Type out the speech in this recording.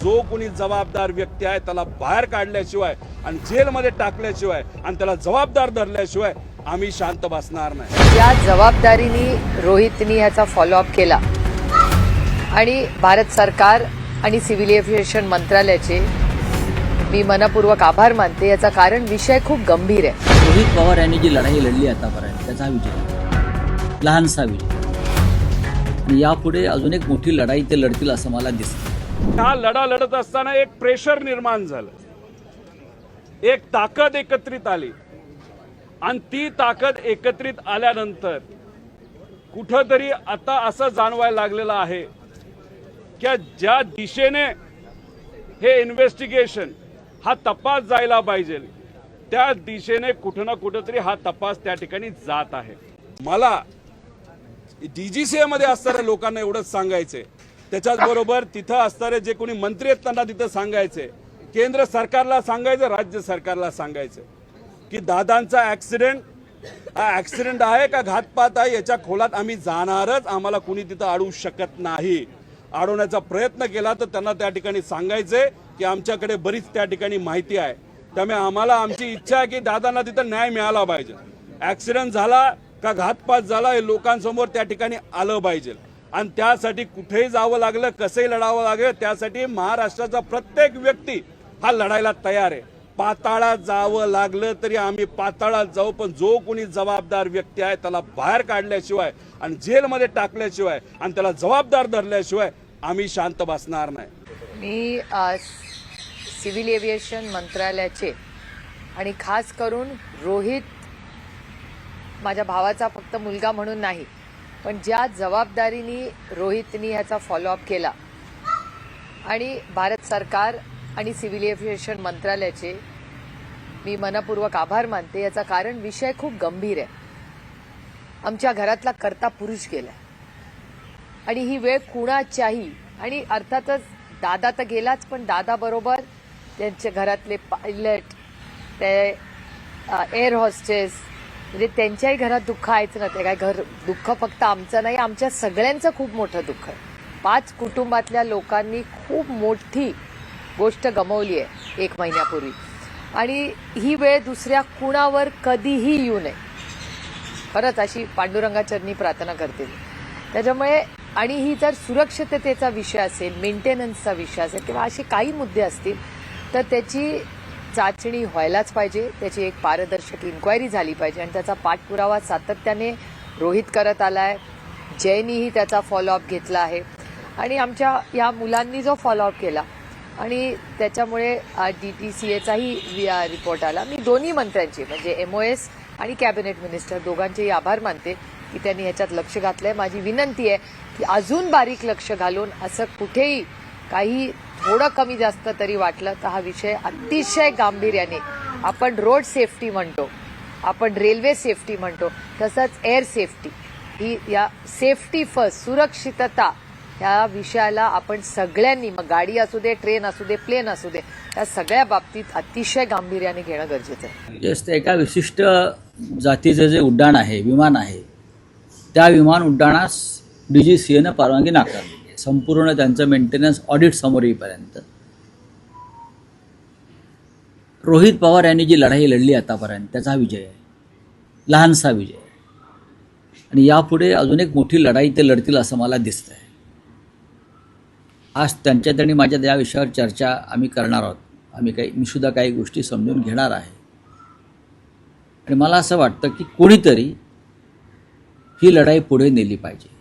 जो कोणी जबाबदार व्यक्ती आहे त्याला बाहेर काढल्याशिवाय आणि जेलमध्ये टाकल्याशिवाय आणि त्याला जबाबदार धरल्याशिवाय आम्ही शांत बसणार नाही। या जबाबदारीने रोहितनी याचा फॉलोअप केला आणि भारत सरकार आणि सिव्हिल एव्हिएशन मंत्रालयाचे मी मनपूर्वक आभार मानते। याचा कारण विषय खूप गंभीर आहे। रोहित पवार यांनी जी लढाई लढली आतापर्यंत त्याचा विजय, लहानसा विजय, आणि यापुढे अजून एक मोठी लढाई ते लढतील असं मला दिसतं। हा लढा लढत असताना एक प्रेशर निर्माण झालं, एक ताकद एकत्रित आली आणि ती ताकद एकत्रित आल्यानंतर कुठंतरी आता असं जाणवायला लागलेलं आहे की ज्या दिशेने हे इन्व्हेस्टिगेशन हा तपास जायला पाहिजे त्या दिशेने कुठं ना कुठंतरी हा तपास त्या ठिकाणी जात आहे। मला डीजीसीए मध्ये असणाऱ्या लोकांना एवढंच सांगायचंय, त्याच्याच बरोबर तिथं असणारे जे कोणी मंत्री आहेत त्यांना तिथं सांगायचंय, केंद्र सरकारला सांगायचं, राज्य सरकारला सांगायचं की दादांचा ऍक्सिडेंट हा ऍक्सिडेंट आहे का घातपात आहे याच्या खोलात आम्ही जाणारच, आम्हाला कुणी तिथं अडवू शकत नाही। अडवण्याचा प्रयत्न केला तर त्यांना त्या ठिकाणी सांगायचंय की आमच्याकडे बरीच त्या ठिकाणी माहिती आहे, त्यामुळे आम्हाला आमची इच्छा आहे की दादांना तिथं न्याय मिळाला पाहिजे। ऍक्सिडेंट झाला का घातपात झाला हे लोकांसमोर त्या ठिकाणी आलं पाहिजे आणि त्यासाठी कुठेही जावं लागलं, कसंही लढावं लागलं, त्यासाठी महाराष्ट्राचा प्रत्येक व्यक्ती हा लढायला तयार आहे। पाताळात जावं लागलं तरी आम्ही पाताळात जाऊ, पण जो कोणी जबाबदार व्यक्ती आहे त्याला बाहेर काढल्याशिवाय आणि जेलमध्ये टाकल्याशिवाय आणि त्याला जबाबदार धरल्याशिवाय आम्ही शांत बसणार नाही। मी सिव्हिल एव्हिएशन मंत्रालयाचे आणि खास करून रोहित माझ्या भावाचा फक्त मुलगा म्हणून नाही, पण ज्या जबाबदारीने रोहितनी याचा फॉलोअप केला आणि भारत सरकार आणि सिव्हिल एव्हिएशन मंत्रालयाचे मी मनपूर्वक आभार मानते। याचा कारण विषय खूप गंभीर आहे। आमच्या घरातला कर्ता पुरुष गेला आणि ही वेळ कुणाच्याही, आणि अर्थातच दादा तर गेलाच, पण दादा बरोबर त्यांच्या घरातले पायलट, ते एअर हॉस्टेस, म्हणजे त्यांच्याही घरात दुःख आहेच ना। ते काय घर दुःख फक्त आमचं नाही, आमच्या सगळ्यांचं खूप मोठं दुःख आहे। 5 कुटुंबातल्या लोकांनी खूप मोठी गोष्ट गमावली आहे 1 महिन्यापूर्वी, आणि ही वेळ दुसऱ्या कुणावर कधीही येऊ नये, खरंच अशी पांडुरंगाचरणी प्रार्थना करते। त्याच्यामुळे आणि ही जर सुरक्षिततेचा विषय असेल, मेंटेनन्सचा विषय असेल किंवा असे काही मुद्दे असतील तर त्याची चाचणी व्हायलाच पाहिजे, त्याची एक पारदर्शक इन्क्वायरी झाली पाहिजे आणि त्याचा पाठपुरावा सातत्याने रोहित करत आलाय। जयनीही त्याचा फॉलोअप घेतला आहे आणि आमच्या या मुलांनी जो फॉलोअप केला आणि त्याच्यामुळे DTCAचाही रिपोर्ट आला। मी दोन्ही मंत्र्यांचे म्हणजे MOS आणि कॅबिनेट मिनिस्टर दोघांचेही आभार मानते की त्यांनी ह्याच्यात लक्ष घातलंय। माझी विनंती आहे की अजून बारीक लक्ष घालून असं कुठेही काही थोडं कमी जास्त तरी वाटलं तर हा विषय अतिशय गांभीर्याने, आपण रोड सेफ्टी म्हणतो, आपण रेल्वे सेफ्टी म्हणतो, तसंच एअर सेफ्टी, ही या सेफ्टी फर्स्ट, सुरक्षितता या विषयाला आपण सगळ्यांनी, मग गाडी असू दे, ट्रेन असू दे, प्लेन असू दे, या सगळ्या बाबतीत अतिशय गांभीर्याने घेणं गरजेचं आहे। जस्ट एका विशिष्ट जातीचं जे उड्डाण आहे, विमान आहे, त्या विमान उड्डाणास DGCAनं परवानगी नाकारली आहे, संपूर्ण त्यांचं मेंटेनन्स ऑडिट समोर येईपर्यंत। रोहित पवार यांनी जी लढाई लढली आतापर्यंत त्याचा विजय, लहानसा विजय, आणि यापुढे अजून एक मोठी लढाई ते लढतील असं मला दिसतंय। आज त्यांच्यात आणि माझ्यात या विषयावर चर्चा आम्ही करणार आहोत। मी सुद्धा काही गोष्टी समजून घेणार आहे आणि मला असं वाटतं की कोणीतरी ही लढाई पुढे नेली पाहिजे।